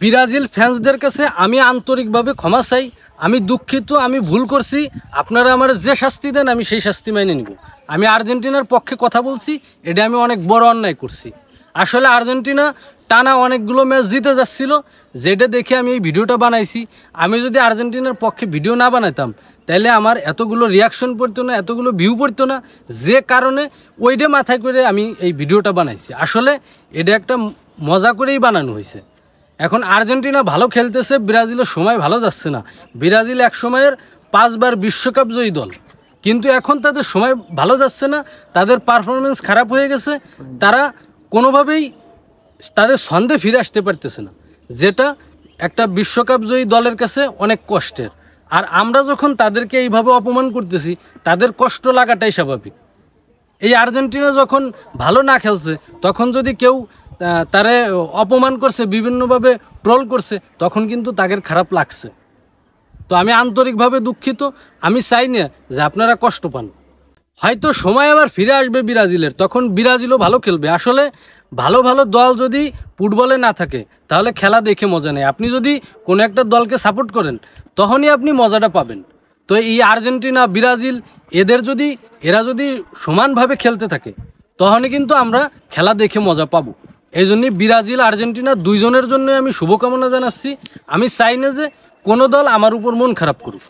Brazil ফ্যান্সদের কাছে আমি আন্তরিকভাবে ক্ষমা চাই। আমি দুঃখিত, আমি ভুল করছি। আপনারা আমার যে শাস্তি দেন আমি সেই শাস্তি মেনে নিব। আমি আর্জেন্টিনার পক্ষে কথা বলছি, এটা আমি অনেক বড় অন্যায় করছি। আসলে আর্জেন্টিনা টানা অনেকগুলো ম্যাচ জিতে যাচ্ছিল, যেটা দেখে আমি এই ভিডিওটা বানাইছি। আমি যদি আর্জেন্টিনার পক্ষে ভিডিও না বানাইতাম তাহলে আমার এতগুলো রিয়াকশন পড়তো না, এতগুলো ভিউ পড়তো না, যে কারণে ওইটা মাথায় করে আমি এই ভিডিওটা বানাইছি। আসলে এটা একটা মজা করেই বানানো হয়েছে। এখন আর্জেন্টিনা ভালো খেলতেছে, ব্রাজিলের সময় ভালো যাচ্ছে না। ব্রাজিল এক সময়ের 5 বার বিশ্বকাপ জয়ী দল, কিন্তু এখন তাদের সময় ভালো যাচ্ছে না, তাদের পারফরমেন্স খারাপ হয়ে গেছে। তারা কোনোভাবেই তাদের ছন্দে ফিরে আসতে পারতেছে না, যেটা একটা বিশ্বকাপ জয়ী দলের কাছে অনেক কষ্টের। আর আমরা যখন তাদেরকে এইভাবে অপমান করতেছি, তাদের কষ্ট লাগাটাই স্বাভাবিক। এই আর্জেন্টিনা যখন ভালো না খেলছে, তখন যদি কেউ তারে অপমান করছে, বিভিন্নভাবে ট্রোল করছে, তখন কিন্তু তাদের খারাপ লাগছে। তো আমি আন্তরিকভাবে দুঃখিত। আমি চাই না যে আপনারা কষ্ট পান। হয়তো সময় আবার ফিরে আসবে ব্রাজিলের, তখন ব্রাজিলও ভালো খেলবে। আসলে ভালো ভালো দল যদি ফুটবলে না থাকে তাহলে খেলা দেখে মজা নেই। আপনি যদি কোনো একটা দলকে সাপোর্ট করেন তখনই আপনি মজাটা পাবেন। তো এই আর্জেন্টিনা, ব্রাজিল, এরা যদি সমানভাবে খেলতে থাকে তখনই কিন্তু আমরা খেলা দেখে মজা পাবো। এই জন্যই ব্রাজিল আর্জেন্টিনা দুইজনের জন্য আমি শুভকামনা জানাচ্ছি। আমি চাই না যে কোনো দল আমার উপর মন খারাপ করুক।